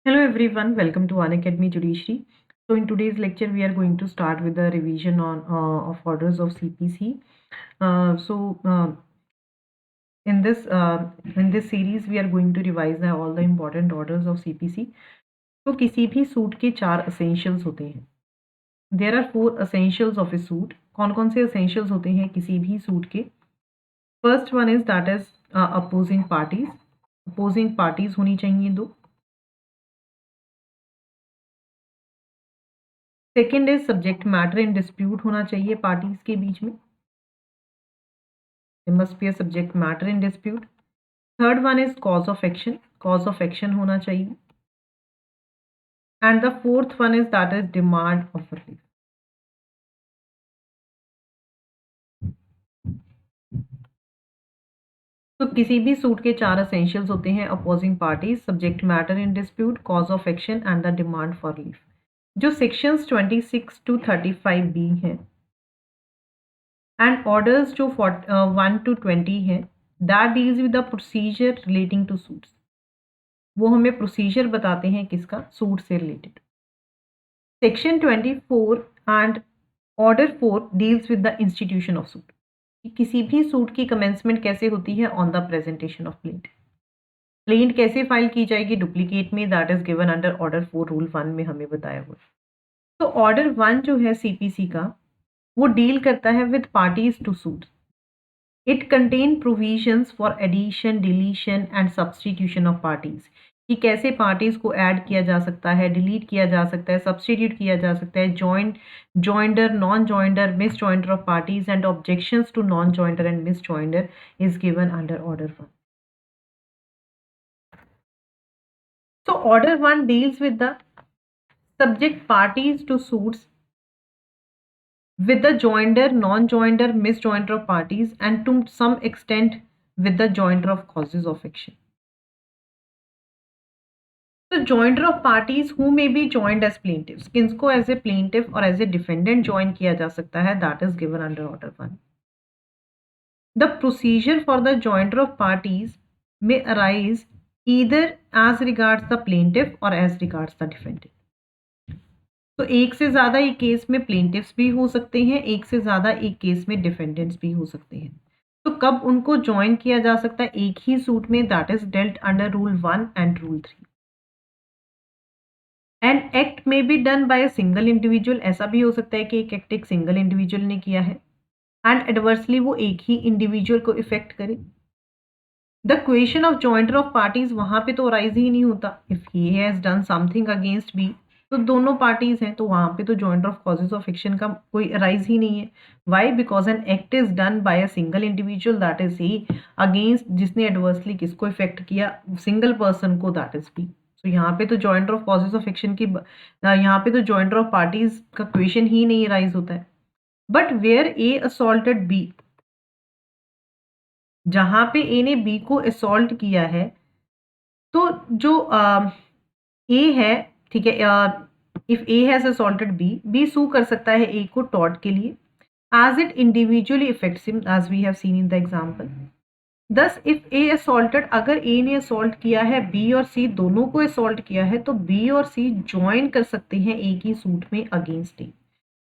Hello everyone, welcome to Unacademy Judiciary. So in today's lecture, we are going to start with the revision on of orders of CPC. In this series, we are going to revise all the important orders of CPC. तो किसी भी suit के 4 essentials होते हैं. There are 4 essentials of a suit. कौन कौन से essentials होते हैं किसी भी सूट के? First one is that is opposing parties. Opposing parties होनी चाहिए 2. Second is subject matter in dispute होना चाहिए पार्टीज के बीच में. There must be a subject matter in dispute. Third one is cause of action. Cause of action होना चाहिए. And the fourth one is that is demand of relief. तो किसी भी suit के 4 एसेंशियल्स होते हैं: opposing parties, subject matter in dispute, cause of action and the demand for relief. जो sections 26 to 35B हैं एंड ऑर्डर्स जो 1 to 20 हैं, that deals with the procedure relating to suits. वो हमें प्रोसीजर बताते हैं किसका? सूट से related. Section 24 and order 4 deals with the institution of suit. किसी भी सूट की कमेंसमेंट कैसे होती है? On the presentation of plaint. Plaint कैसे फाइल की जाएगी? डुप्लीकेट में. That is given under order 4 rule 1 में हमें बताया हुआ. तो ऑर्डर 1 जो है सीपीसी का, वो डील करता है with parties to suit. It contain provisions for addition, deletion and substitution of parties. कि कैसे पार्टीज को ऐड किया जा सकता है, डिलीट किया जा सकता है, सब्सटीट्यूट किया जा सकता है, joinder, non joinder, misjoinder of parties and objections to non joinder and misjoinder is given under order 1. So order 1 deals with the subject parties to suits with the joinder, non-joinder, misjoinder of parties and to some extent with the joinder of causes of action. So joinder of parties who may be joined as plaintiffs. किसको as a plaintiff or as a defendant join किया जा सकता है? That is given under order 1. The procedure for the joinder of parties may arise either as regards the plaintiff or as regards the defendant. तो एक से ज़्यादा एक case में प्लेंटिफ्स भी हो सकते हैं, एक से ज़्यादा एक केस में डिफेंडेंट्स भी हो सकते हैं. तो कब उनको ज्वाइन किया जा सकता है एक ही सूट में? That is dealt under rule 1 and rule 3. An act may be done by a single individual. ऐसा भी हो सकता है कि एक एक्ट एक सिंगल इंडिविजुअल ने किया है एंड एडवर्सली वो एक ही इंडिविजुअल को इफेक्ट करे. The question of joinder of parties वहां पे तो राइज ही नहीं होता. If he has done something against B, तो दोनों पार्टीज हैं, तो वहां पे तो joinder of causes of action का कोई राइज ही नहीं है. Why? Because an act is done by a single individual, that is he, against जिसने एडवर्सली किसको इफेक्ट किया? सिंगल पर्सन को, दैट इज बी. तो यहाँ पे तो joinder of causes of action की, यहाँ पे तो जॉइंटर ऑफ पार्टीज का क्वेश्चन ही नहीं राइज होता है. But where A assaulted B, जहां पे ए ने बी को असॉल्ट किया है, तो जो ए है, ठीक है, if A has assaulted B, B sue कर सकता है ए को टॉर्ट के लिए as it individually affects him, as we have seen in the example. Thus if A assaulted, अगर A ने assault किया है, B और C दोनों को assault किया है, तो B और C join कर सकते हैं एक ही सूट में against A.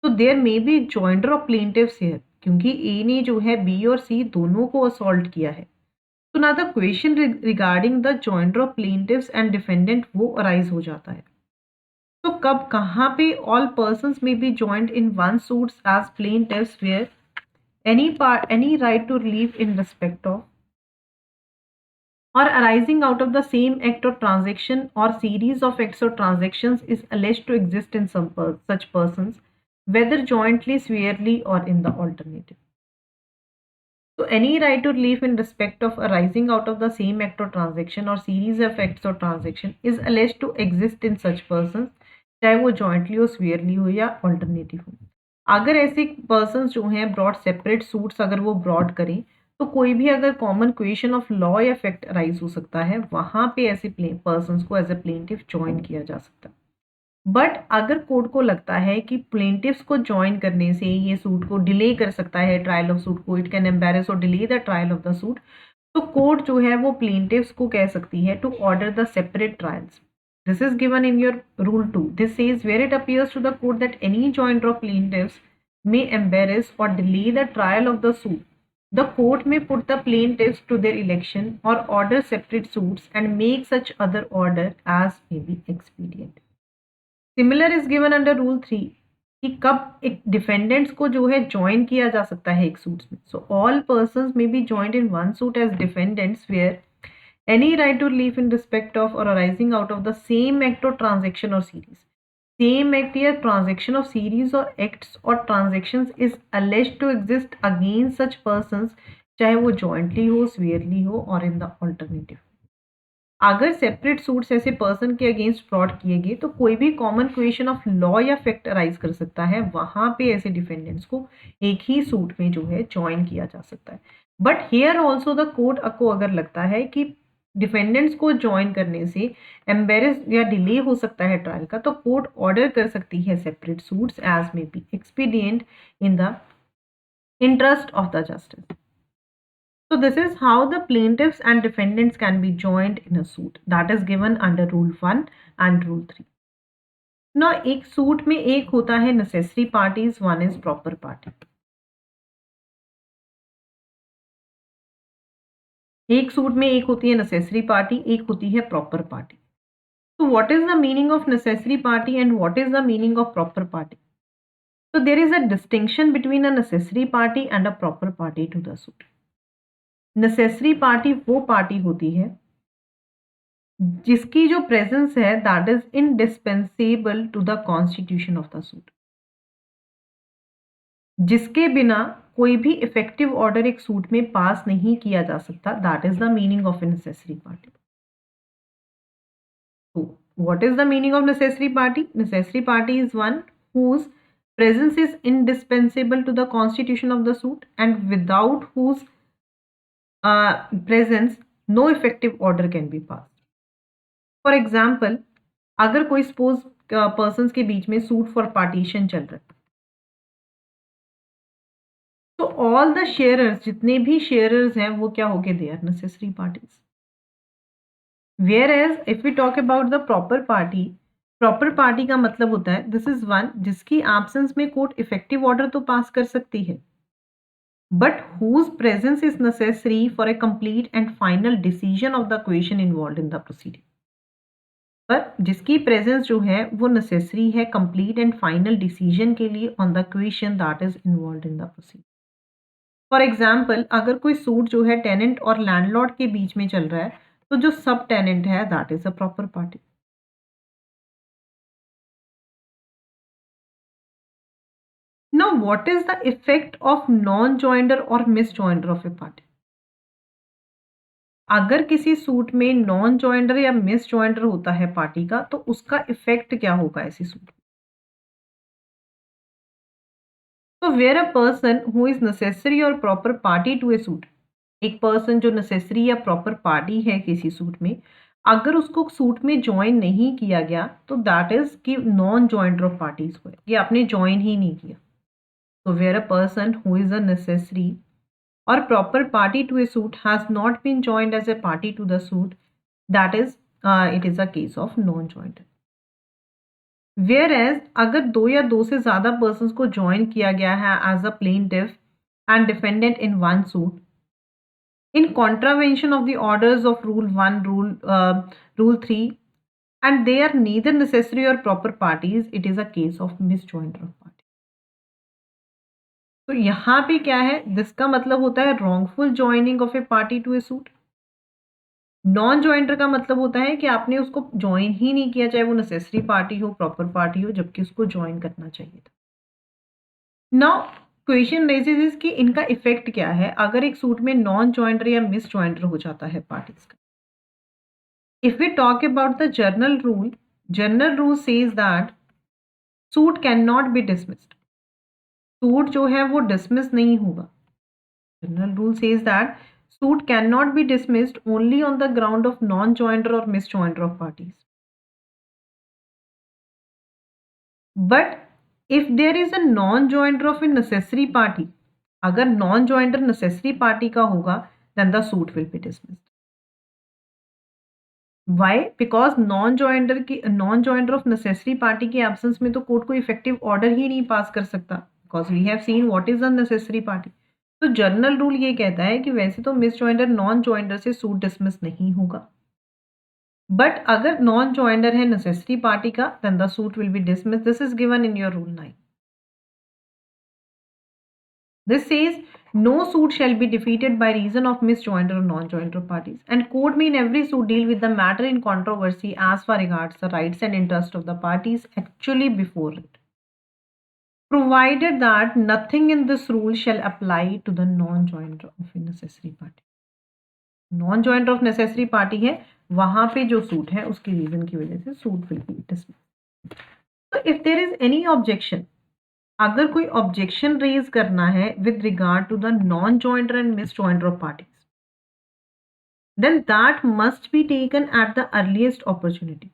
तो there may be joinder of plaintiffs here, क्योंकि A ने जो है B और C दोनों को assault किया है. तो now the question regarding the joinder of plaintiffs and defendant वो arise हो जाता है. तो कब कहाँ पे all persons may be joined in one suits as plaintiffs where any right to relief in respect of or arising out of the same act or transaction or series of acts or transactions is alleged to exist in some such persons, whether jointly, severally or in the alternative. So any right to relief in respect of arising out of the same act or transaction or series of acts or transaction is alleged to exist in such persons, चाहे वो jointly हो, स्वेयरली हो या alternative हो. अगर ऐसे persons जो हैं ब्रॉड सेपरेट सूट्स अगर वो ब्रॉड करें, तो कोई भी अगर कॉमन क्वेश्चन ऑफ लॉ या फैक्ट राइज हो सकता है, वहां पे ऐसे पर्सन्स को एज ए प्लेंटिफ ज्वाइन किया जा सकता है. बट अगर कोर्ट को लगता है कि प्लेंटिफ्स को ज्वाइन करने से ये सूट को डिले कर सकता है, ट्रायल ऑफ सूट को, इट कैन एम्बेरस और delay the trial of the suit, तो कोर्ट जो है वो प्लेंटिफ्स को कह सकती है to order the separate trials. This is given in your rule 2. This says where it appears to the court that any joinder of plaintiffs may embarrass or delay the trial of the suit, the court may put the plaintiffs to their election or order separate suits and make such other order as may be expedient. Similar is given under rule 3 कि कब एक defendants को जो है join किया जा सकता है एक सूट में. So all persons may be joined in one suit as defendants where any right to relief in respect of or arising out of the same act or transaction or series. Same act या transaction of series or acts or transactions is alleged to exist against such persons, चाहे वो jointly हो, severally हो और in the alternative. अगर separate suits ऐसे person के against fraud किए गए तो कोई भी कॉमन क्वेश्चन ऑफ लॉ या फैक्ट अराइज कर सकता है, वहां पे ऐसे डिफेंडेंट्स को एक ही सूट में जो है ज्वाइन किया जा सकता है. But here also the court को अगर लगता है कि डिफेंडेंट्स को ज्वाइन करने से एम्बेरस या डिले हो सकता है ट्रायल का, तो कोर्ट ऑर्डर कर सकती है separate suits as may be expedient in the interest of the justice. So this is how the plaintiffs and defendants can be joined in a suit. That is given under rule 1 and rule 3. Now एक suit में एक होता है necessary parties, one is proper party. एक suit में एक होती है necessary party, एक होती है proper party. So what is the meaning of necessary party and what is the meaning of proper party? So there is a distinction between a necessary party and a proper party to the suit. Necessary party वो party होती है जिसकी जो presence है that is indispensable to the constitution of the suit, जिसके बिना कोई भी इफेक्टिव ऑर्डर एक सूट में पास नहीं किया जा सकता. That is the meaning of a necessary party. What is the meaning of necessary party? Necessary party is one whose presence is indispensable to the constitution of the suit and without whose presence no effective order can be passed. For example, अगर कोई suppose persons के बीच में suit for partition चल रहा है, तो all the sharers, जितने भी शेयरर्स हैं वो क्या हो गए? They are necessary parties. Where as if we talk about the proper party, proper party का मतलब होता है दिस इज वन जिसकी एब्सेंस में कोर्ट इफेक्टिव ऑर्डर तो पास कर सकती है, but whose presence is necessary for a complete and final decision of the question involved in the proceeding. पर जिसकी प्रेजेंस जो है वो नेसेसरी है कंप्लीट एंड फाइनल डिसीजन के लिए on the question that is involved in the proceeding. For example, अगर कोई सूट जो है टेनेंट और लैंडलॉर्ड के बीच में चल रहा है, तो जो सब टेनेंट है that is a proper party. Now, what is the effect of non-joinder or misjoinder of a party? अगर किसी सूट में नॉन जॉइंडर या मिस जॉइंडर होता है पार्टी का, तो उसका इफेक्ट क्या होगा ऐसी सूट? तो where a person who is necessary और proper party to a suit, एक पर्सन जो नेसेसरी या प्रॉपर पार्टी है किसी सूट में, अगर उसको सूट में ज्वाइन नहीं किया गया तो दैट इज कि नॉन जॉइंडर ऑफ पार्टीज हुए, ये आपने ज्वाइन ही नहीं किया. So where a person who is a necessary or proper party to a suit has not been joined as a party to the suit, that is it is a case of non-joinder. Whereas अगर दो या दो से ज़्यादा persons को join किया गया है as a plaintiff and defendant in one suit in contravention of the orders of rule 1, rule 3 and they are neither necessary or proper parties, it is a case of misjoinder of party. तो यहाँ पे क्या है, जिसका मतलब होता है wrongful joining of a party to a suit. Non joinder का मतलब होता है कि आपने उसको ज्वाइन ही नहीं किया, चाहे वो नेसेसरी पार्टी हो, प्रॉपर पार्टी हो, जबकि उसको ज्वाइन करना चाहिए था. नाउ क्वेश्चन रेजेस इज कि इनका इफेक्ट क्या है अगर एक सूट में नॉन ज्वाइंटर या मिस ज्वाइंटर हो जाता है पार्टीज का. If we talk about the general rule says that suit can not be dismissed. Suit जो है वो डिसमिस नहीं होगा. General rule says that suit can not be dismissed only on the ground of non joinder और misjoinder of parties. But if there is a non joinder of a necessary party, अगर non joinder necessary party का होगा then the suit will be dismissed. Y? Because non joinder of necessary party के absence में तो court को effective order ही नहीं pass कर सकता, because we have seen what is the necessary party. तो जनरल रूल ये कहता है कि वैसे तो मिस जॉइंडर नॉन जॉइंडर से सूट डिसमिस नहीं होगा, बट अगर नॉन जॉइंडर है नेसेसरी पार्टी का, then the suit will be dismiss. This is given in your rule 9। This says no suit shall be defeated by reason of misjoinder or non-joinder parties, and court may in every suit deal with the matter in controversy as far regards the rights and interests of the parties actually before it, provided that nothing in this rule shall apply to the non-joinder of a necessary party. Non-joinder of necessary party है, वहां पे जो suit है उसकी reason की वजह से suit will be dismissed. तो if there is any objection, अगर कोई ऑब्जेक्शन रेज करना है with regard to the non joinder and misjoinder of parties, then that must be taken at the earliest opportunity.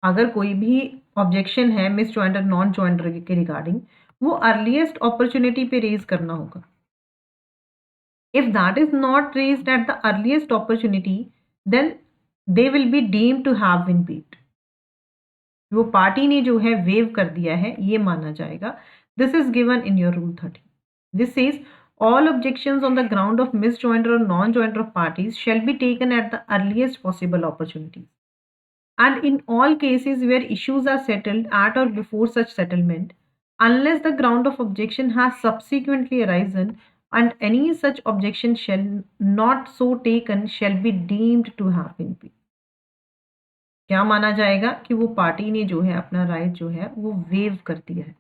अगर कोई भी objection है misjoinder non joinder के regarding, वो अर्लीस्ट अपॉर्चुनिटी पे रेज करना होगा। If that is not raised at the earliest opportunity, then they will be deemed to have been paid. वो पार्टी ने जो है वेव कर दिया है, ये माना जाएगा। This is given in your rule 30। This says all objections on the ground of misjoinder or non-joinder of parties shall be taken at the earliest possible opportunity, and in all cases where issues are settled at or before such settlement, unless the ground of objection has subsequently arisen, and any such objection shall not so taken shall be deemed to have been paid। क्या माना जाएगा कि वो party ने जो है अपना right जो है वो वेव कर दिया है।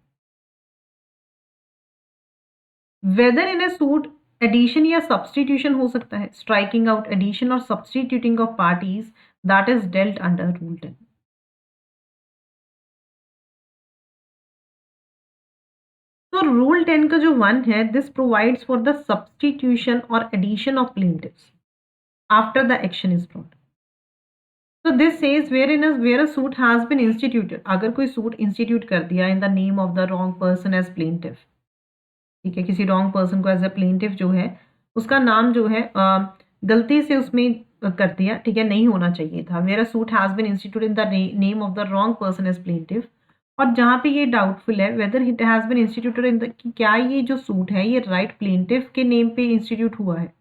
Whether in a suit addition या सब्सटीट्यूशन हो सकता है, स्ट्राइकिंग आउट एडिशन और substituting of parties, that is dealt under rule 10। तो रूल 10 का जो 1 है, this provides for the substitution और addition of plaintiffs after the action is brought. So this says where a suit has been instituted, अगर कोई suit institute कर दिया in the name of the wrong person as plaintiff, ठीक है, किसी wrong person को as a plaintiff जो है उसका नाम जो है गलती से उसमें कर दिया, ठीक है, नहीं होना चाहिए था। Where a suit has been institute in the name of the wrong person as plaintiff, और जहाँ पे ये डाउटफुल है whether it has been instituted in the, क्या ये जो सूट है ये राइट प्लेंटिफ के नेम पे इंस्टीट्यूट हुआ है।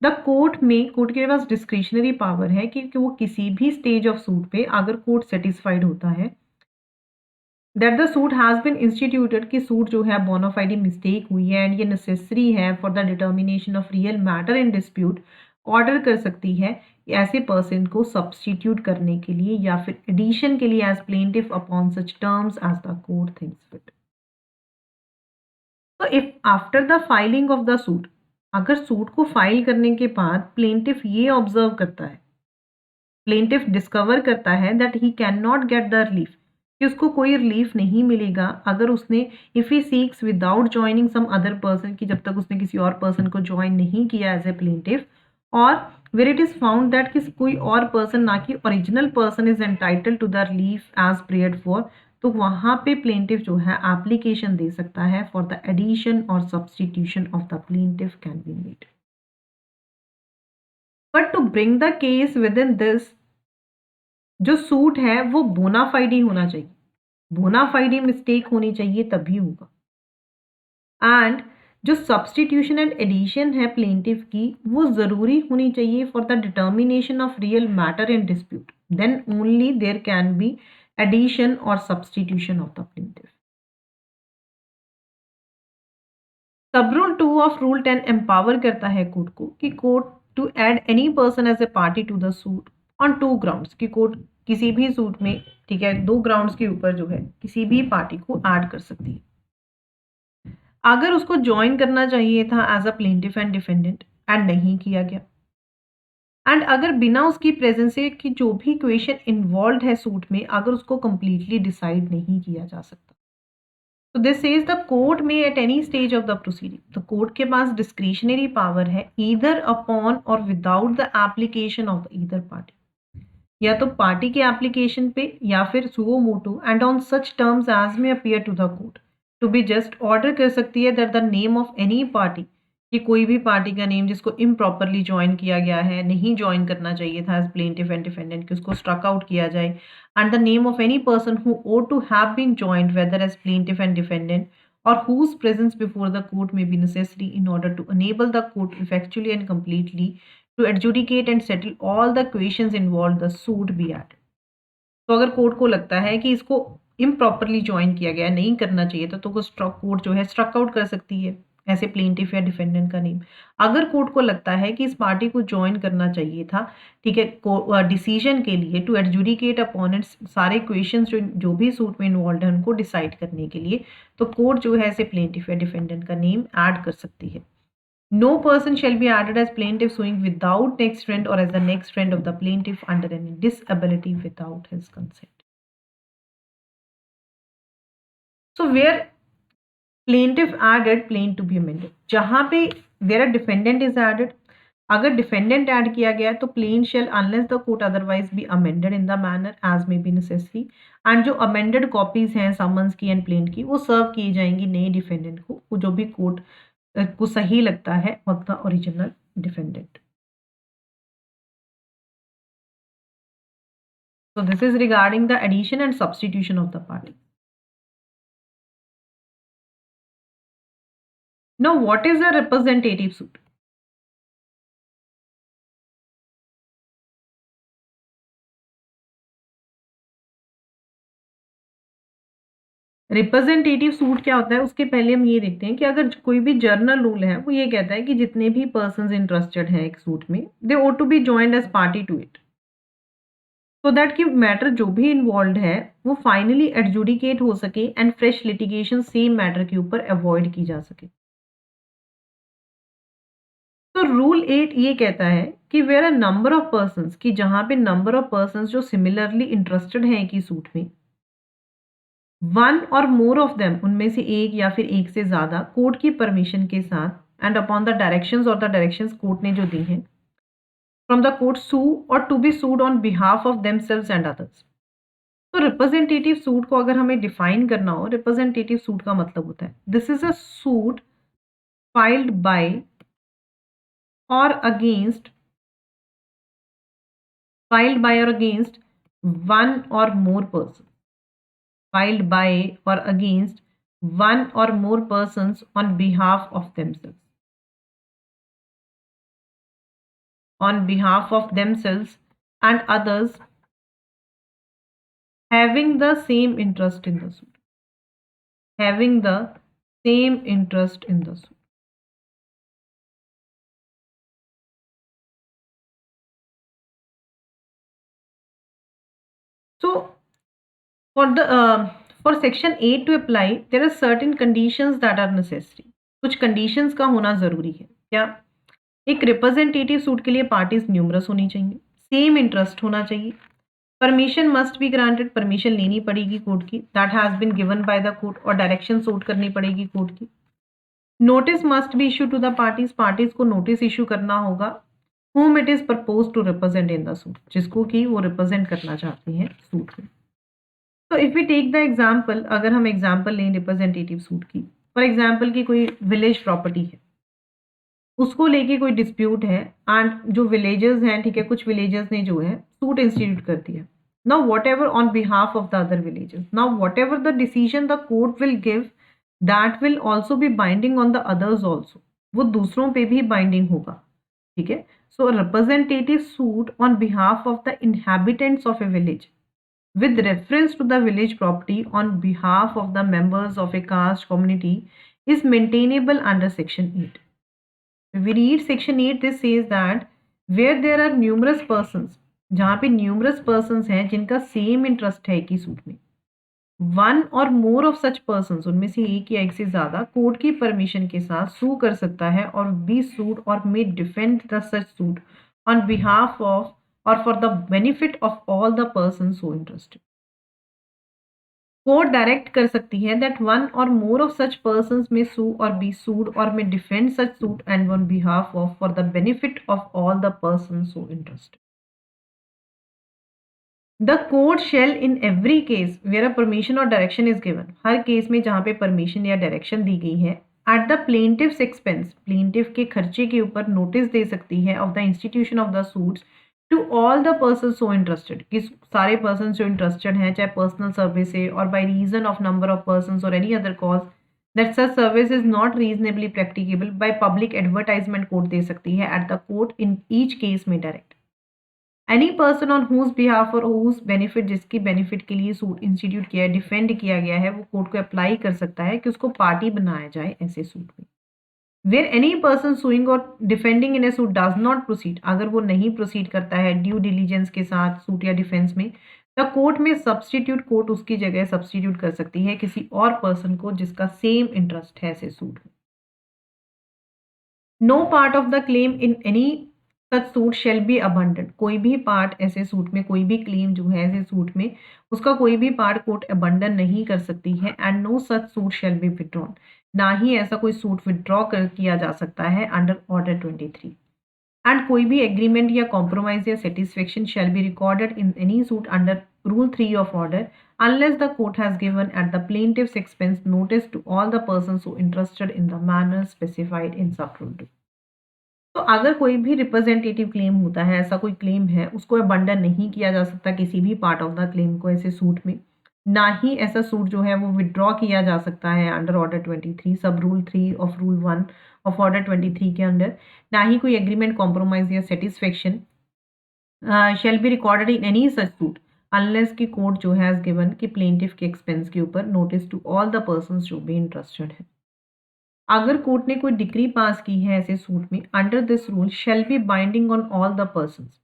द कोर्ट के पास डिस्क्रिशनरी पावर है कि वो किसी भी स्टेज ऑफ सूट पे अगर कोर्ट सेटिस्फाइड होता है that the suit has been instituted, कि सूट जो है बोनाफाइड मिस्टेक हुई है एंड ये नेसेसरी है for the determination of real matter in dispute, order कर सकती है ऐसे पर्सन को सब्सटीट्यूट करने के लिए या फिर एडिशन के लिए as plaintiff upon such terms as the court thinks fit. तो if after the filing of the suit, अगर सूट को फाइल करने के बाद प्लेंटिफ ये ऑब्जर्व करता है, प्लेंटिफ डिस्कवर करता है that he can not get the relief, कि उसको कोई रिलीफ नहीं मिलेगा अगर उसने if he seeks without joining some other person, की जब तक उसने किसी और पर्सन को ज्वाइन नहीं किया एज ए प्लेंटिफ, और where it is found that कि कोई और पर्सन ना कि original person is entitled to the relief as prayed for, तो वहां पे प्लेंटिफ जो है एप्लीकेशन दे सकता है फॉर द एडिशन और substitution of the plaintiff can be made. But to bring the case within this, जो सूट है वो बोनाफाइड ही होना चाहिए, बोनाफाइड मिस्टेक होनी चाहिए तभी होगा। एंड जो सब्सटीट्यूशन एंड एडिशन है प्लेंटिफ की, वो जरूरी होनी चाहिए for the determination of real matter in dispute, then only there can be addition और substitution of the plaintiff. Sub rule 2 of rule 10 empower करता है कोर्ट को कि court to add any person as a party to the suit on 2 grounds, कि court किसी भी suit में, ठीक है, 2 ग्राउंड्स के ऊपर जो है किसी भी पार्टी को ऐड कर सकती है। अगर उसको ज्वाइन करना चाहिए था as a plaintiff and defendant and नहीं किया गया, एंड अगर बिना उसकी प्रेजेंस से कि जो भी क्वेश्चन इन्वॉल्व है सूट में अगर उसको कंप्लीटली डिसाइड नहीं किया जा सकता, तो this says the court may at any stage of the proceeding, तो कोर्ट के पास डिस्क्रिशनरी पावर है ईदर अपॉन और without the application of the either party, या तो पार्टी के एप्लीकेशन पे या फिर suo motu and on such terms as may appear to the court to be just, order कर सकती है that the name of any party कि कोई भी पार्टी का नेम जिसको इम्प्रॉपरली ज्वाइन किया गया है, नहीं ज्वाइन करना चाहिए था एज प्लेंटिफ एंड डिफेंडेंट, कि उसको स्ट्रक आउट किया जाए। And the name of any person who ought to have been joined whether as plaintiff and defendant or whose presence before the court may be necessary in order to enable the court effectually and completely to adjudicate and settle all the questions involved the suit be added। तो अगर court को लगता है कि इसको improperly join किया गया, नहीं करना चाहिए था, तो कोर्ट जो है स्ट्रक आउट कर सकती है ऐसे प्लेंटिफ या डिफेंडेंट का नेम। अगर कोर्ट को लगता है कि इस पार्टी को ज्वाइन करना चाहिए था, ठीक है, डिसीजन के लिए टू एडजुडिकेट अपॉन इट्स, सारे क्वेश्चंस जो भी सूट में इन्वॉल्व है उनको डिसाइड करने के लिए, तो कोर्ट जो है ऐसे प्लेंटिफ या डिफेंडेंट का नेम ऐड कर सकती है। No person shall be added as plaintiff suing without next friend or as the next friend of the plaintiff under any disability without his consent. So where plaintiff added plain to be amended, जहां पे where a defendant is added, अगर defendant add किया गया तो plaint shall unless the court otherwise be amended in the manner as may be necessary, and जो amended copies हैं summons की and plaint की वो सर्व की जाएंगी नए डिफेंडेंट को, जो भी कोर्ट को सही लगता है of the original defendant. So this is regarding the addition and substitution of the party. Now what is a representative suit? Representative suit क्या होता है उसके पहले हम ये देखते हैं कि अगर कोई भी जर्नल रूल है वो ये कहता है कि जितने भी पर्सन्स इंटरेस्टेड हैं एक सूट में, they ought to be joined as party to it, so that कि मैटर जो भी इन्वॉल्व है वो फाइनली एडजुडिकेट हो सके and fresh litigation same matter के ऊपर अवॉइड की जा सके। तो रूल 8 ये कहता है कि where a number of persons, कि जहां पे नंबर ऑफ पर्सन्स जो सिमिलरली इंटरेस्टेड हैं एक ही सूट में, वन और मोर ऑफ देम, उनमें से एक या फिर एक से ज्यादा, कोर्ट की परमिशन के साथ एंड अपॉन द डायरेक्शंस और द डायरेक्शंस कोर्ट ने जो दी हैं, फ्रॉम द कोर्ट सू और to be sued on behalf of themselves and others. तो रिप्रेजेंटेटिव सूट को अगर हमें डिफाइन करना हो, रिप्रेजेंटेटिव सूट का मतलब होता है this is a suit filed by और against, filed by or against one or more person, filed by or against one or more persons on behalf of themselves, on behalf of themselves and others having the same interest in the suit, having the same interest in the suit. So for section 8 to apply, there are certain conditions that are necessary. कुछ conditions का होना जरूरी है। क्या? एक representative suit के लिए parties numerous होनी चाहिए, सेम इंटरेस्ट होना चाहिए, permission must be granted, permission लेनी पड़ेगी कोर्ट की, that has been given by the court, और डायरेक्शन सूट करनी पड़ेगी कोर्ट की। Notice must be issue to the parties, parties को नोटिस इशू करना होगा, whom it is proposed to represent in the suit, जिसको कि वो रिप्रेजेंट करना चाहते हैं सूट में। तो if we take the example, अगर हम एग्जाम्पल लें रिप्रेजेंटेटिव सूट की, फॉर एग्जाम्पल की कोई विलेज प्रॉपर्टी है, उसको लेके कोई डिस्प्यूट है, एंड जो विलेजर्स हैं, ठीक है, कुछ विलेजर्स ने जो है सूट इंस्टीट्यूट कर दिया। Now whatever on behalf of the other villagers, now whatever the decision the court will give, that will also be binding on the others also, वो दूसरों पे भी बाइंडिंग होगा, ठीक है। So representative suit on behalf of the inhabitants of a village with reference to the village property on behalf of the members of a caste community is maintainable under section 8. If we read section 8, this says that where there are numerous persons, जहाँ पे numerous persons हैं जिनका same interest है एक ही suit में, one or more of such persons, उनमें से एक या एक से ज्यादा, कोर्ट की परमिशन के साथ सू कर सकता है और be sued or may defend the such suit on behalf of or for the benefit of all the persons so interested. Court direct कर सकती है that one or more of such persons may sue or be sued or may defend such suit and on behalf of for the benefit of all the persons so interested. The court shall in every case where a permission or direction is given, हर case में जहाँ पे permission या direction दी गई है, at the plaintiff's expense, plaintiff के खर्चे के ऊपर नोटिस दे सकती है of the institution of the suits to all the person so interested, कि सारे पर्सन जो इंटरेस्टेड हैं, चाहे पर्सनल सर्विस है और by reason of number of person और any other cause that such service is not reasonably practicable, by public advertisement court दे सकती है at the court in each case may direct. Any person on whose behalf और whose benefit, जिसकी benefit के लिए suit institute किया है, defend किया गया है, वो कोर्ट को अप्लाई कर सकता है कि उसको पार्टी बनाया जाए ऐसे सूट में। वेयर एनी पर्सन सुइंग और defending in a suit does not proceed, अगर वो नहीं प्रोसीड करता है ड्यू डिलीजेंस के साथ सूट या डिफेंस में, द कोर्ट में सब्सटीट्यूट, कोर्ट उसकी जगह सब्सटीट्यूट कर सकती है किसी और पर्सन को जिसका सेम इंटरेस्ट है ऐसे सूट में। No part of the claim in any such suit shall be abandon, कोई भी पार्ट ऐसे सूट में, कोई भी क्लेम जो है ऐसे सूट में, उसका कोई भी पार्ट कोर्ट अबंडन नहीं कर सकती है। And no such suit shall be withdrawn, ना ही ऐसा कोई सूट विड्रॉ कर किया जा सकता है अंडर ऑर्डर 23। एंड कोई भी एग्रीमेंट या कॉम्प्रोमाइज या satisfaction shall be recorded in any suit under rule 3 of order unless the court has given at the plaintiff's expense notice to all the persons who interested in the manner specified in sub-rule 2। तो अगर कोई भी representative claim होता है, ऐसा कोई claim है, उसको अबंडन नहीं किया जा सकता किसी भी पार्ट ऑफ द क्लेम को ऐसे सूट में, ना ही ऐसा सूट जो है वो विड्रॉ किया जा सकता है under order 23 sub rule 3 of rule 1 of order 23 के अंडर, ना ही कोई एग्रीमेंट कॉम्प्रोमाइज या satisfaction shall be recorded in any such suit unless की कोर्ट जो हैज गिवन कि प्लेंटिफ के एक्सपेंस के ऊपर notice to all the persons जो भी इंटरेस्टेड है। अगर कोर्ट ने कोई डिक्री पास की है ऐसे सूट में, under this rule shall be binding on all the persons,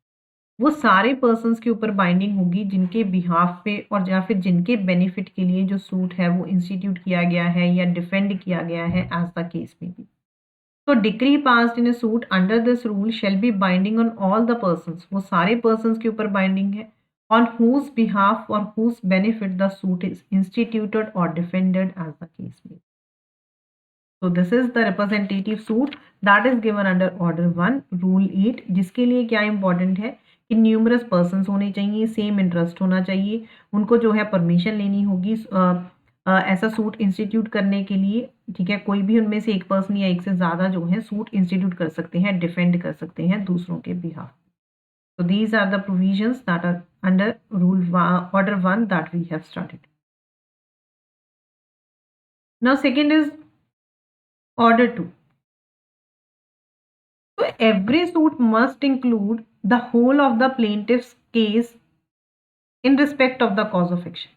वो सारे पर्संस के ऊपर बाइंडिंग होगी जिनके बिहाफ पे और या फिर जिनके बेनिफिट के लिए जो सूट है वो इंस्टीट्यूट किया गया है या डिफेंड किया गया है एज द केस में भी। तो decree passed in a suit under this rule shall be binding on all the persons, वो सारे पर्संस के ऊपर बाइंडिंग है ऑन हुज बिहाफ और whose benefit the suit is instituted और डिफेंडेड एज द केस में। So this is the representative suit that is given under order 1 rule 8, जिसके लिए क्या इंपॉर्टेंट है कि न्यूमरस पर्सन्स होने चाहिए, सेम इंटरेस्ट होना चाहिए, उनको जो है परमिशन लेनी होगी ऐसा सूट इंस्टीट्यूट करने के लिए। ठीक है, कोई भी उनमें से एक पर्सन या एक से ज़्यादा जो है सूट इंस्टीट्यूट कर सकते हैं, डिफेंड कर सकते हैं दूसरों के behalf. So these are the provisions that are under order 1 that we have started. Now second is order 2. So every suit must include the whole of the plaintiff's case in respect of the cause of action.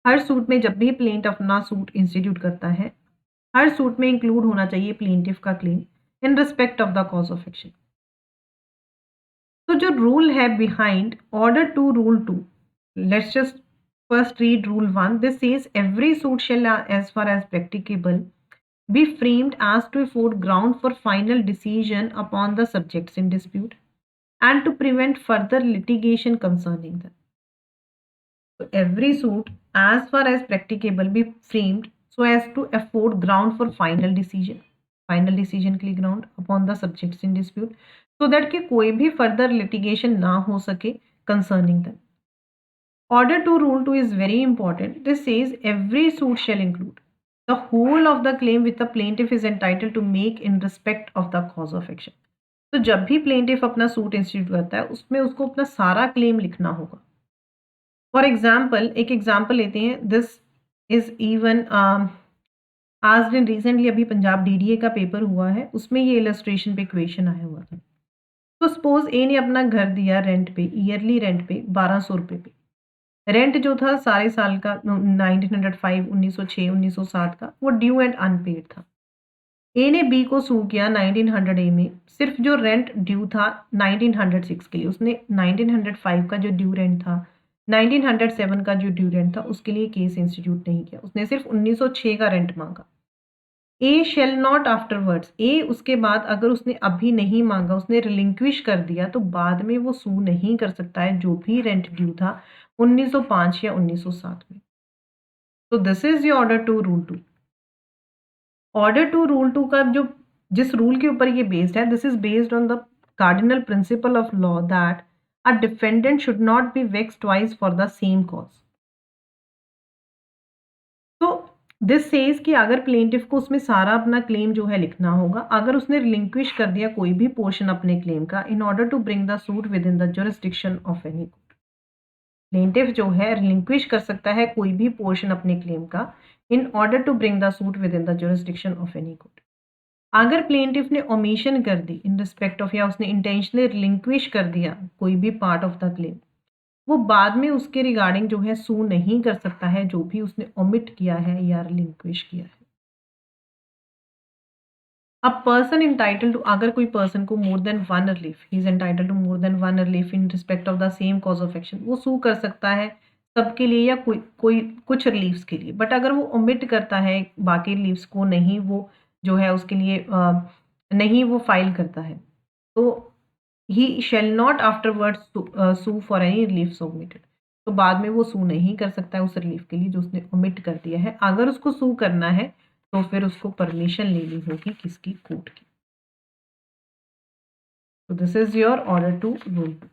Her suit में जब भी plaint अपना suit institute करता है, हर suit में include होना चाहिए plaintiff का claim in respect of the cause of action. तो जो रूल है behind order 2 rule 2, let's just first read rule 1। This says every suit shall as far as practicable be framed as to afford ground for final decision upon the subjects in dispute and to prevent further litigation concerning them. So every suit as far as practicable be framed so as to afford ground for final decision के लिए ground upon the subjects in dispute so that कि कोई भी further litigation ना हो सके concerning them. Order 2 rule 2 is very important. This says every suit shall include the whole of the claim which the plaintiff is entitled to make in respect of the cause of action. तो जब भी plaintiff अपना suit institute करता है उसमें उसको अपना सारा क्लेम लिखना होगा। फॉर एग्जाम्पल, एक एग्जाम्पल लेते हैं, दिस इज इवन आज दिन रिसेंटली अभी पंजाब DDA का पेपर हुआ है, उसमें ये इलस्ट्रेशन पे क्वेश्चन आया हुआ था। तो सपोज ए ने अपना घर दिया रेंट पे, ईयरली रेंट पे 1200 रुपये पे। रेंट जो था सारे साल का 1905, 1906, 1907 का वो ड्यू एंड अनपेड था। ए ने बी को सू किया 1900 ए में, सिर्फ जो रेंट ड्यू था 1906 के लिए, उसने 1905 का जो ड्यू रेंट था, 1907 का जो ड्यू रेंट था उसके लिए केस इंस्टीट्यूट नहीं किया, उसने सिर्फ 1906 का रेंट मांगा। ए शेल नॉट आफ्टरवर्ड्स, ए उसके बाद अगर उसने अभी नहीं मांगा, उसने रिलिंक्विश कर दिया, तो बाद में वो सू नहीं कर सकता है जो भी रेंट ड्यू था 1905 या 1907 में। तो this is your order 2 rule 2। Order 2 rule 2 का जो जिस रूल के ऊपर ये बेस्ड है, this is based on the cardinal principle of law that a defendant should not be vexed twice for the same cause. तो दिस सेज कि अगर प्लेंटिफ को उसमें सारा अपना क्लेम जो है लिखना होगा, अगर उसने रिलिंक्विश कर दिया कोई भी पोर्शन अपने क्लेम का in order to bring the suit within the jurisdiction of any court. Plaintiff जो है रिलिंक्विश कर सकता है कोई भी पोर्शन अपने क्लेम का in order to bring the suit within the jurisdiction of any court. अगर प्लेंटिफ ने ओमिशन कर दी इन रिस्पेक्ट ऑफ, या उसने इंटेंशनली रिलिंक्विश कर दिया कोई भी पार्ट ऑफ द क्लेम, वो बाद में उसके रिगार्डिंग जो है सू नहीं कर सकता है जो भी उसने ओमिट किया है या रिलिंक्विश किया है। अ पर्सन इंटाइटल टू, अगर कोई पर्सन को more than one relief, he is entitle to more than one relief in respect of the same cause of action, वो सू कर सकता है सबके लिए या कोई कोई कुछ रिलीफ्स के लिए। बट अगर वो ओमिट करता है बाकी रिलीफ्स को, नहीं वो जो है उसके लिए नहीं वो फाइल करता है, तो he shall not afterwards sue for any reliefs omitted, तो बाद में वो सू नहीं कर सकता है उस रिलीफ के लिए जो उसने ओमिट कर दिया है। अगर उसको सू करना है तो फिर उसको परमिशन लेनी होगी किसकी, कोर्ट की। तो this is your order two rule 2।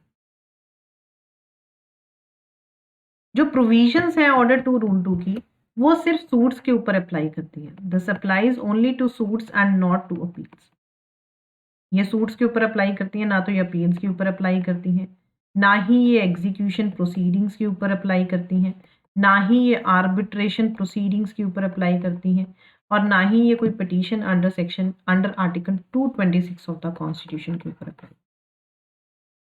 जो प्रोविजंस हैं ऑर्डर टू रूल 2 की, वो सिर्फ सूट्स के ऊपर अप्लाई करती है। This applies only to suits and not to appeals. ये सूट्स के ऊपर अप्लाई करती हैं, ना तो ये अपील्स के ऊपर अप्लाई करती हैं, ना ही ये एग्जीक्यूशन प्रोसीडिंग्स के ऊपर अप्लाई करती हैं, ना ही ये आर्बिट्रेशन प्रोसीडिंग्स के ऊपर अप्लाई करती हैं, और ना ही ये कोई petition under article 226 of the constitution के ऊपर apply.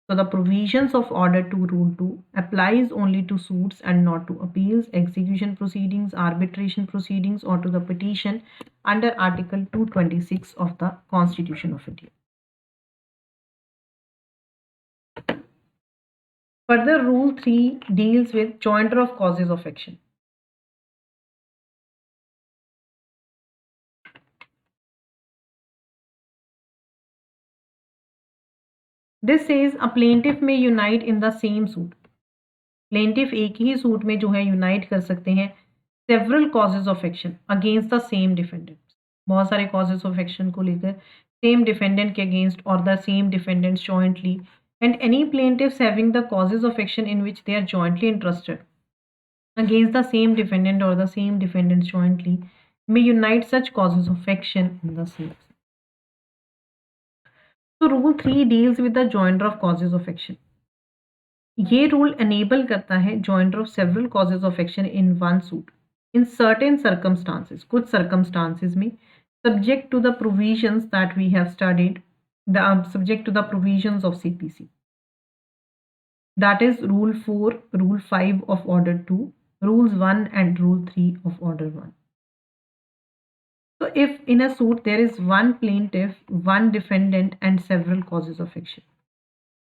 So the provisions of Order 2 Rule 2 applies only to suits and not to appeals, execution proceedings, arbitration proceedings, or to the petition under Article 226 of the Constitution of India. Further, Rule 3 deals with jointer of causes of action. This says a plaintiff may unite in the same suit. Plaintiff एक ही suit में जो है unite कर सकते हैं several causes of action against the same defendant. बहुत सारे causes of action को लेकर same defendant के against or the same defendants jointly, and any plaintiffs having the causes of action in which they are jointly interested against the same defendant or the same defendants jointly may unite such causes of action in the same. So rule 3 deals with the jointer of causes of action. ये rule enable करता है jointer of several causes of action in one suit in certain circumstances, कुछ circumstances में, subject to the provisions that we have studied, subject to the provisions of CPC. That is Rule 4, Rule 5 of Order 2, Rules 1 and Rule 3 of Order 1. So if in a suit there is one plaintiff, one defendant and several causes of action.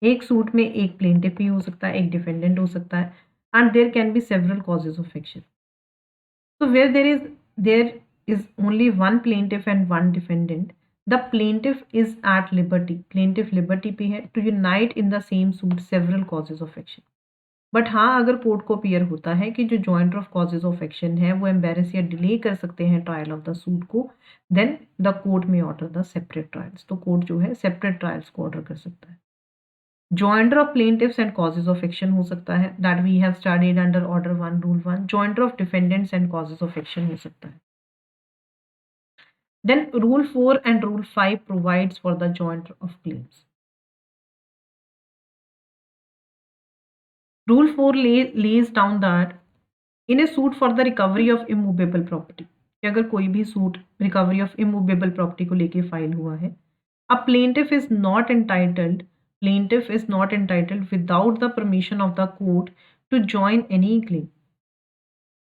एक suit में एक plaintiff भी हो सकता है, एक defendant हो सकता है, and there can be several causes of action. So where there is only one plaintiff and one defendant, the plaintiff is at liberty, plaintiff liberty पे है to unite in the same suit several causes of action. But हाँ, अगर court को appear होता है कि जो joinder of causes of action है वो एम्बेरस या डिले कर सकते हैं ट्रायल ऑफ द सूट को, then the court may order the separate trials. तो कोर्ट जो है सेपरेट ट्रायल्स को ऑर्डर कर सकता है। Joinder of plaintiffs and causes of action हो सकता है, that we have studied under order 1 rule 1। Jointer of defendants and causes of action हो सकता है। Then rule 4 and rule 5 provides for the joinder of claims. Rule 4 lays down that in a suit for the recovery of immovable property, कि अगर कोई भी suit recovery of immovable property को लेके file हुआ है, a plaintiff is not entitled without the permission of the court to join any claim.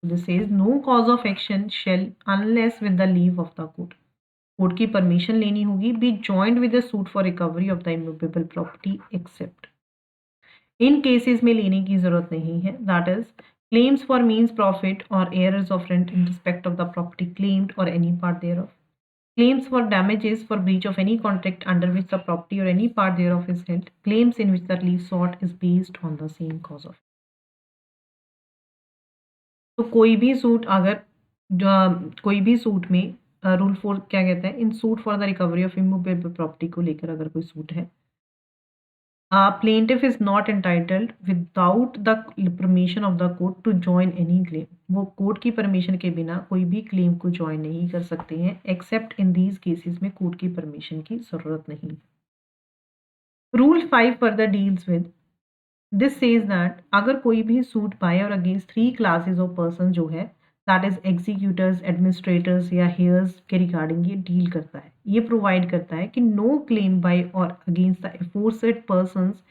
This says no cause of action shall, unless with the leave of the court, court की permission लेनी होगी, be joined with a suit for recovery of the immovable property except, इन cases में लेने की जरूरत नहीं है, that is claims for mesne profit और arrears of rent in respect of the property claimed और any part thereof, claims for damages for breach of any contract under which the property or any part thereof is held, claims in which the relief sought is based on the same cause of. तो कोई भी suit अगर कोई भी suit में rule 4 क्या कहता है, in suit for the recovery of immovable property को लेकर अगर कोई सूट है, plaintiff is not entitled without the permission of the court to join any claim. वो कोर्ट की परमिशन के बिना कोई भी क्लेम को ज्वाइन नहीं कर सकते हैं, एक्सेप्ट इन दीज केसेस में कोर्ट की परमिशन की जरूरत नहीं। Rule 5 further deals with this says that अगर कोई भी सूट बाय और अगेंस्ट 3 क्लासेस ऑफ पर्सन जो है दैट इज एग्जीक्यूटर्स, एडमिनिस्ट्रेटर्स या हेयर्स के रिगार्डिंग ये डील करता है, ये प्रोवाइड करता है कि नो क्लेम बाय और against the aforesaid persons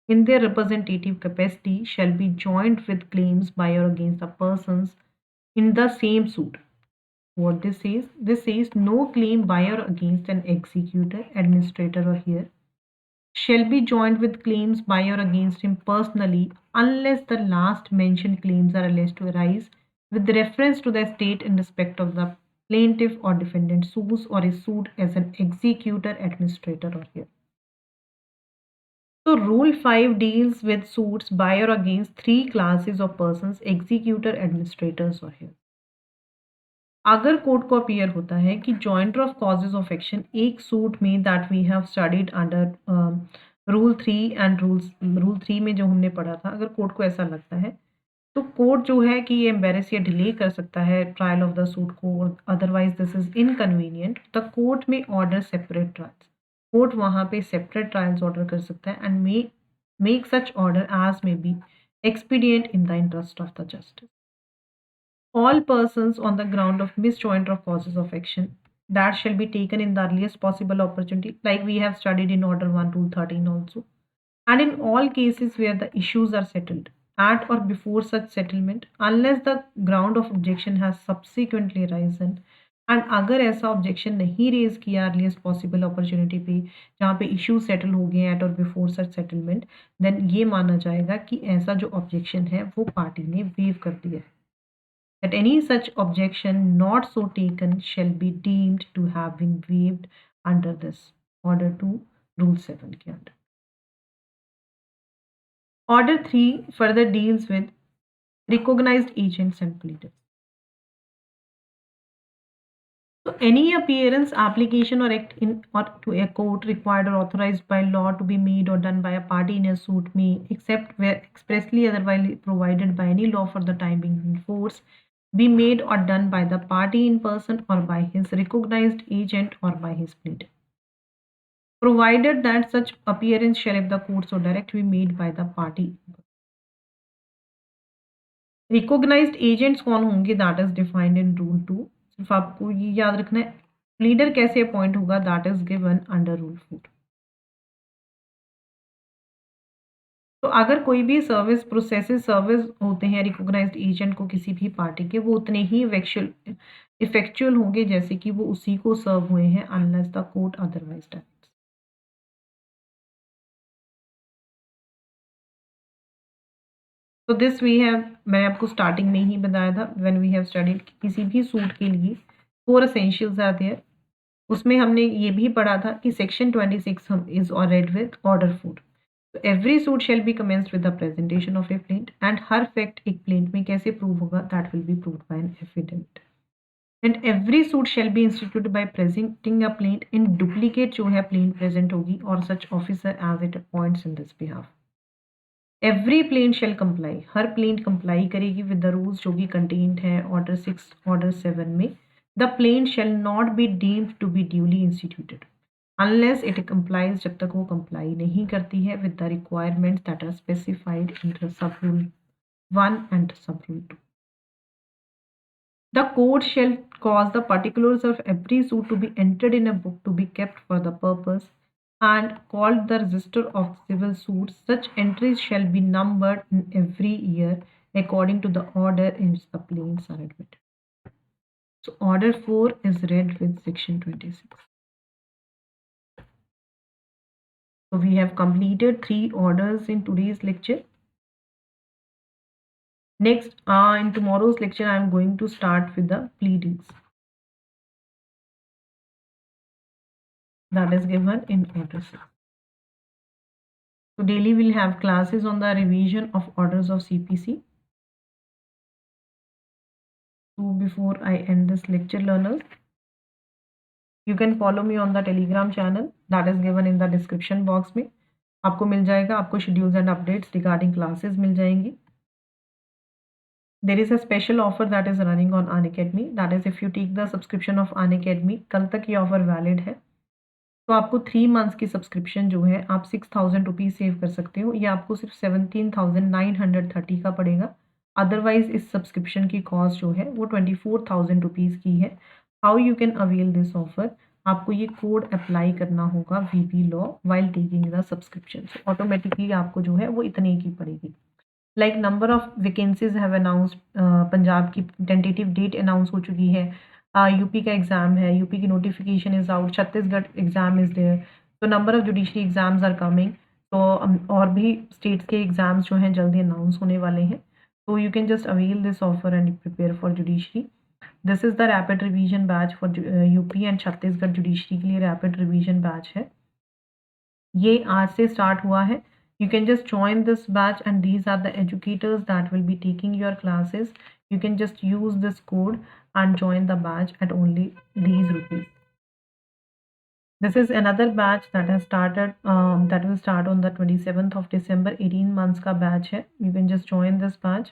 in their representative capacity shall be joined with claims by or against the persons in the same suit. What this says? This says no claim by or against an executor, administrator or heir shall be joined with claims by or against him personally unless the last mentioned claims are alleged to arise with reference to the estate in respect of the plaintiff or defendant sues or is sued as an executor, administrator or heir. So Rule 5 deals with suits by or against 3 classes of persons: executor, administrators or heirs. अगर court को appear होता है कि joinder of causes of action एक suit में that we have studied under rule 3 and rule 3 में जो हमने पढ़ा था, अगर कोर्ट को ऐसा लगता है तो कोर्ट जो है कि ये एम्बेरस या डिले कर सकता है ट्रायल ऑफ द सूट को, otherwise this is inconvenient, the court may order separate trials. Court वहाँ पे सेपरेट ट्रायल्स ऑर्डर कर सकता है and make such order as may be expedient in the interest of the justice. All persons on the ground of misjoinder of causes of action that shall be taken in the earliest possible opportunity, like we have studied in Order 1, Rule 13 also, and in all cases where the issues are settled at or before such settlement, unless the ground of objection has subsequently arisen, and अगर ऐसा objection नहीं raise किया earliest possible opportunity पे जहाँ पे issue settle हो गए eight और बिफोर सच सेटलमेंट, देन ये माना जाएगा कि ऐसा जो ऑब्जेक्शन है वो पार्टी ने वेव कर दिया है. That any such objection not so taken shall be deemed to have been waived under this Order 2, Rule 7 के अंदर. Order 3 further deals with recognized agents and pleaders. So any appearance, application or act in or to a court required or authorized by law to be made or done by a party in a suit may, except where expressly otherwise provided by any law for the time being in force, be made or done by the party in person or by his recognized agent or by his pleader, provided that such appearance shall, if the court so direct, be made by the party. Recognized agents कौन होंगे? That is defined in Rule 2. सिर्फ आपको ये याद रखना है leader कैसे appoint होगा, that is given under rule 4. तो अगर कोई भी सर्विस प्रोसेसेस सर्विस होते हैं रिकॉग्नाइज्ड एजेंट को किसी भी पार्टी के, वो उतने ही इफेक्चुअल होंगे जैसे कि वो उसी को सर्व हुए हैं unless the court otherwise directs. तो दिस वी हैव, मैंने आपको स्टार्टिंग में ही बताया था व्हेन वी हैव स्टडीड किसी भी सूट के लिए 4 एसेंशियल्स आर देयर. उसमें हमने ये भी पढ़ा था कि section 26 is read with order 4. तो every suit shall be commenced with the presentation of a plaint and हर फैक्ट एक प्लेंट में कैसे प्रूव होगा, that will be proved by an affidavit. And every suit shall be instituted by presenting a plaint in duplicate जो है plaint present होगी और such officer as it appoints in this behalf. Every plaint shall comply, her plaint comply करेगी with the rules जो कि contained है order 6 order 7 में. The plaint shall not be deemed to be duly instituted unless it complies, जब तक वो comply नहीं करती है with the requirements that are specified in the sub rule 1 and sub rule 2. The court shall cause the particulars of every suit to be entered in a book to be kept for the purpose and called the register of civil suits. Such entries shall be numbered in every year according to the order in which the plaints are admitted. So order 4 is read with section 26. So we have completed 3 orders in today's lecture. Next, in tomorrow's lecture, I am going to start with the pleadings. That is given in order 6. So daily we'll have classes on the revision of orders of CPC. So before I end this lecture, learners, you can follow me on the Telegram channel that is given in the description box में. आपको मिल जाएगा, आपको schedules and updates regarding classes मिल जाएंगी। There is a special offer that is running on Unacademy, that is if you take the subscription of Unacademy, कल तक ये ऑफर वैलिड है। तो आपको 3 मंथ्स की सब्सक्रिप्शन जो है आप 6,000 रुपीज़ सेव कर सकते हो। ये आपको सिर्फ 17,930 का पड़ेगा। अदरवाइज इस सब्सक्रिप्शन की कॉस्ट जो है वो 24,000 रुपीज़ की है। How you can avail this offer, आपको ये कोड अप्लाई करना होगा VP law while taking the subscription. Automatically आपको जो है वो इतने की पड़ेगी। Like number of vacancies have announced, Punjab की टेंटेटिव डेट अनाउंस हो चुकी है। यूपी का एग्ज़ाम है, यूपी की notification is out, Chhattisgarh exam is there. तो number of judiciary exams are coming. तो और भी स्टेट्स के एग्ज़ाम्स जो हैं जल्दी अनाउंस होने वाले हैं। तो you can just avail this offer and prepare for judiciary. This is the rapid revision batch for UP and Chhattisgarh judiciary के लिए रैपिड रिवीजन बैच है। ये आज से स्टार्ट हुआ है। You can just join this batch and these are the educators that will be taking your classes. You can just use this code and join the batch at only these rupees. This is another batch that has started, that will start on the 27th of December. 18 months का batch है. You can just join this batch.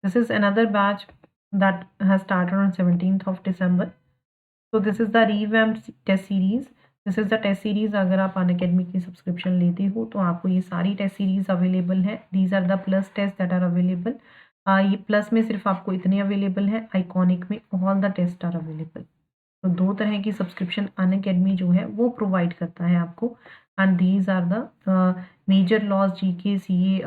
This is another batch that has started on 17th of December. So this is the revamped test series. This is the test series. अगर आप Unacademy की subscription लेते हो तो आपको ये सारी test series available है। These are the plus test that are available. ये प्लस में सिर्फ आपको इतने अवेलेबल है, आइकॉनिक में all the test are available. तो 2 तरह की सब्सक्रिप्शन अनअकैडमी जो है वो प्रोवाइड करता है आपको। And these are the major laws, GK, CA,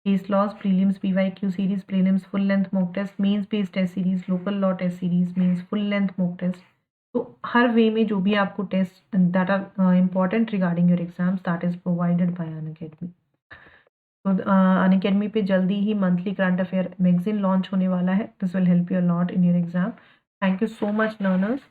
case laws, prelims, PYQ series, prelims full length mock test, mains based test series, local law test series, mains full length mock test. तो हर way में जो भी आपको test that are important regarding your exams that is provided by Unacademy. तो Unacademy पे जल्दी ही monthly current affair magazine launch होने वाला है। This will help you a lot in your exam. Thank you so much learners.